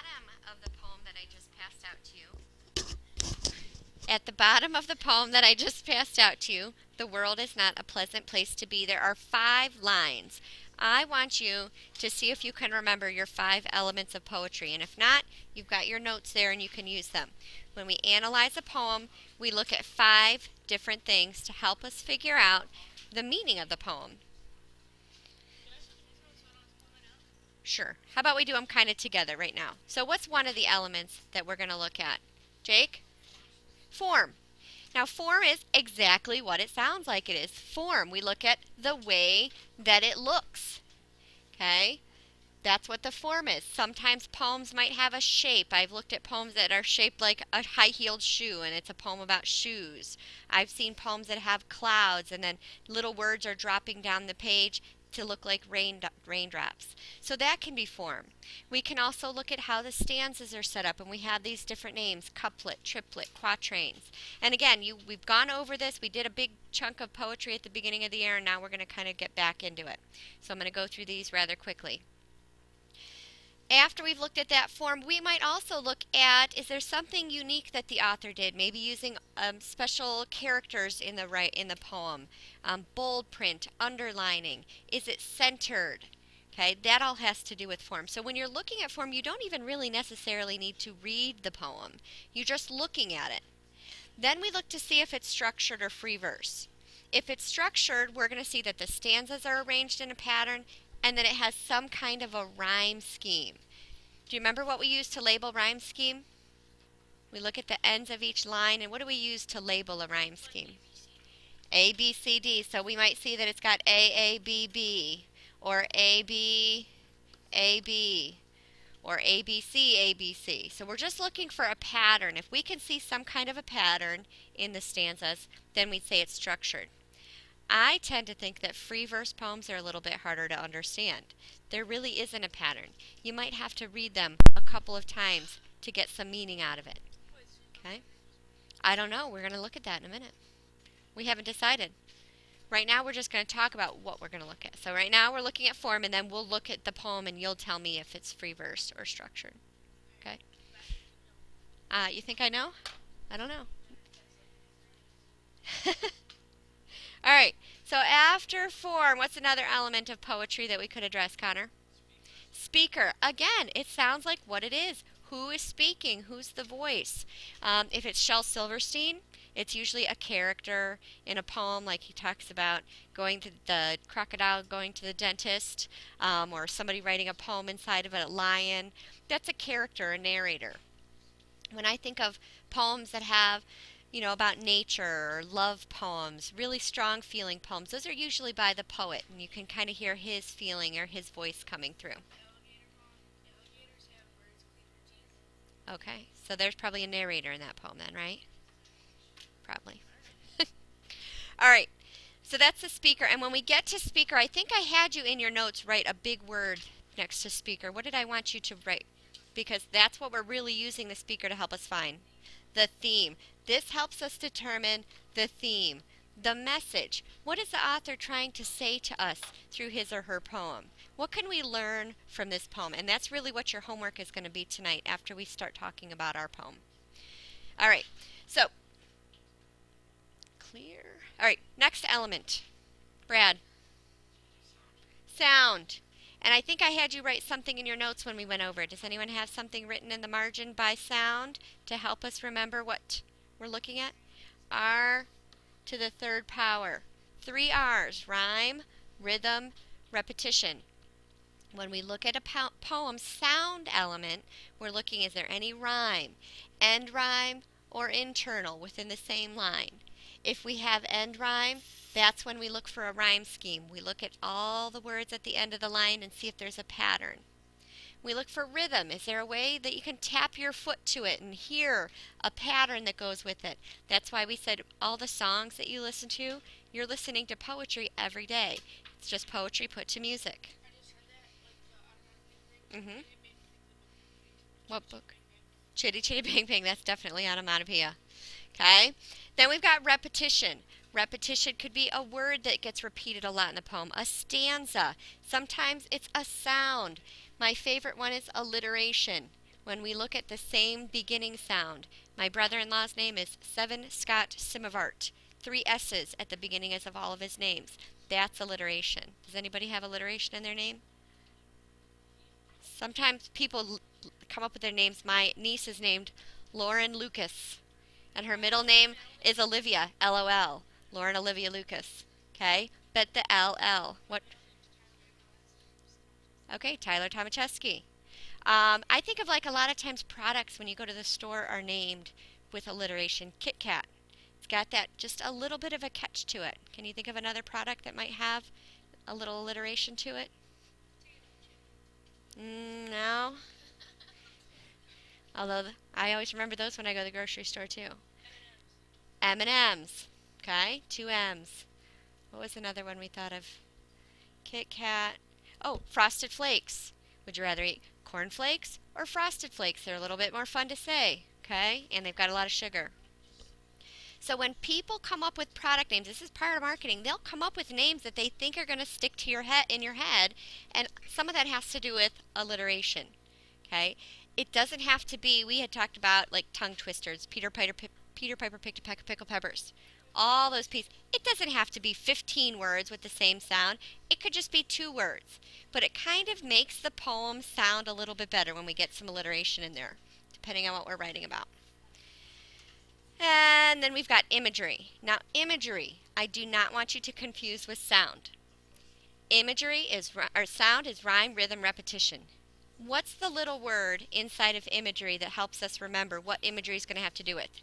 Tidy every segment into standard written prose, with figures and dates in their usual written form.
bottom of the poem that I just passed out to you, at the bottom of the poem that I just passed out to you, the world is not a pleasant place to be. There are 5 lines. I want you to see if you can remember your 5 elements of poetry. And if not, you've got your notes there and you can use them. When we analyze a poem, we look at 5 different things to help us figure out the meaning of the poem. Sure. How about we do them kind of together right now? So, what's one of the elements that we're going to look at? Jake? Form. Now, form is exactly what it sounds like it is. Form. We look at the way that it looks. Okay? That's what the form is. Sometimes poems might have a shape. I've looked at poems that are shaped like a high-heeled shoe, and it's a poem about shoes. I've seen poems that have clouds, and then little words are dropping down the page to look like raindrops. So that can be form. We can also look at how the stanzas are set up, and we have these different names: couplet, triplet, quatrains. And again, we've gone over this. We did a big chunk of poetry at the beginning of the year, and now we're going to kind of get back into it. So I'm going to go through these rather quickly. After we've looked at that form, we might also look at, is there something unique that the author did? Maybe using special characters in the poem, bold print, underlining. Is it centered? Okay, that all has to do with form. So when you're looking at form, you don't even really necessarily need to read the poem. You're just looking at it. Then we look to see if it's structured or free verse. If it's structured, we're going to see that the stanzas are arranged in a pattern and that it has some kind of a rhyme scheme. Do you remember what we used to label rhyme scheme? We look at the ends of each line, and what do we use to label a rhyme scheme? A, B, C, D. So we might see that it's got A, B, B, or A, B, A, B, or A, B, C, A, B, C. So we're just looking for a pattern. If we can see some kind of a pattern in the stanzas, then we'd say it's structured. I tend to think that free verse poems are a little bit harder to understand. There really isn't a pattern. You might have to read them a couple of times to get some meaning out of it. Okay? I don't know. We're going to look at that in a minute. We haven't decided. Right now we're just going to talk about what we're going to look at. So right now we're looking at form, and then we'll look at the poem and you'll tell me if it's free verse or structured. Okay? You think I know? I don't know. All right, so after form, what's another element of poetry that we could address, Connor? Speaker. Again, it sounds like what it is. Who is speaking? Who's the voice? If it's Shel Silverstein, it's usually a character in a poem, like he talks about going to the crocodile going to the dentist, or somebody writing a poem inside of a lion. That's a character, a narrator. When I think of poems that have about nature or love poems, really strong feeling poems. Those are usually by the poet, and you can kind of hear his feeling or his voice coming through. Okay, so there's probably a narrator in that poem then, right? Probably. All right, so that's the speaker. And when we get to speaker, I think I had you in your notes write a big word next to speaker. What did I want you to write? Because that's what we're really using the speaker to help us find. The theme. This helps us determine the theme, the message. What is the author trying to say to us through his or her poem? What can we learn from this poem? And that's really what your homework is going to be tonight after we start talking about our poem. All right, so clear. All right, next element. Brad. Sound. And I think I had you write something in your notes when we went over it. Does anyone have something written in the margin by sound to help us remember what we're looking at? R to the third power. 3 R's: rhyme, rhythm, repetition. When we look at a poem sound element, we're looking, is there any rhyme, end rhyme, or internal within the same line? If we have end rhyme, that's when we look for a rhyme scheme. We look at all the words at the end of the line and see if there's a pattern. We look for rhythm. Is there a way that you can tap your foot to it and hear a pattern that goes with it? That's why we said all the songs that you listen to, you're listening to poetry every day. It's just poetry put to music. Mm-hmm. What book? Chitty Chitty Bang Bang. That's definitely onomatopoeia. Okay? Then we've got repetition. Repetition could be a word that gets repeated a lot in the poem. A stanza. Sometimes it's a sound. My favorite one is alliteration. when we look at the same beginning sound. My brother-in-law's name is Seven Scott Simavart. 3 S's at the beginning of all of his names. That's alliteration. Does anybody have alliteration in their name? Sometimes people come up with their names. My niece is named Lauren Lucas, and her middle name is Olivia, LOL. Lauren Olivia Lucas. Okay? But the LL. What? Okay, Tyler Tomaszewski. I think of like a lot of times products when you go to the store are named with alliteration. Kit Kat. It's got that just a little bit of a catch to it. Can you think of another product that might have a little alliteration to it? No. Although I always remember those when I go to the grocery store too. M&M's. Okay, 2 M's. What was another one we thought of? Kit Kat. Oh, Frosted Flakes. Would you rather eat Corn Flakes or Frosted Flakes? They're a little bit more fun to say, okay? And they've got a lot of sugar. So when people come up with product names, this is part of marketing. They'll come up with names that they think are going to stick to your head in your head, and some of that has to do with alliteration. Okay? It doesn't have to be. We had talked about like tongue twisters. Peter Piper picked a peck of pickled peppers. All those pieces. It doesn't have to be 15 words with the same sound. It could just be 2 words. But it kind of makes the poem sound a little bit better when we get some alliteration in there, depending on what we're writing about. And then we've got imagery. Now, imagery, I do not want you to confuse with sound. Imagery is, or sound is rhyme, rhythm, repetition. What's the little word inside of imagery that helps us remember what imagery is going to have to do with?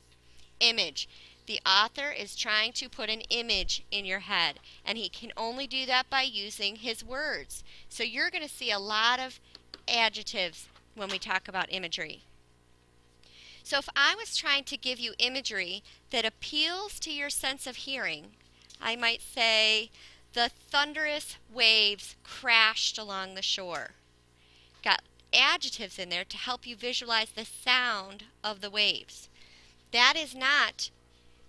Image. The author is trying to put an image in your head, and he can only do that by using his words. So you're going to see a lot of adjectives when we talk about imagery. So if I was trying to give you imagery that appeals to your sense of hearing, I might say, the thunderous waves crashed along the shore. Got adjectives in there to help you visualize the sound of the waves. That is not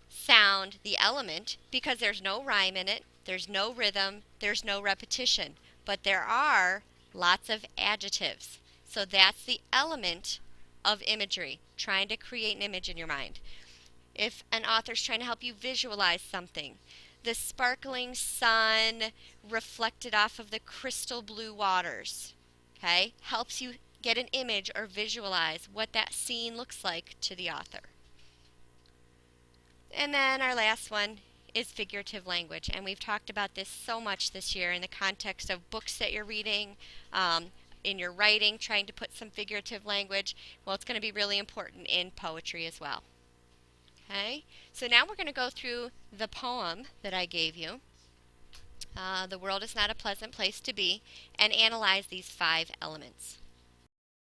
sound, the element, because there's no rhyme in it, there's no rhythm, there's no repetition, but there are lots of adjectives. So that's the element of imagery, trying to create an image in your mind. If an author's trying to help you visualize something, the sparkling sun reflected off of the crystal blue waters, okay, helps you get an image or visualize what that scene looks like to the author. And then our last one is figurative language, and we've talked about this so much this year in the context of books that you're reading, in your writing, trying to put some figurative language. Well, it's going to be really important in poetry as well. Okay, so now we're going to go through the poem that I gave you, The World is Not a Pleasant Place to Be, and analyze these 5 elements.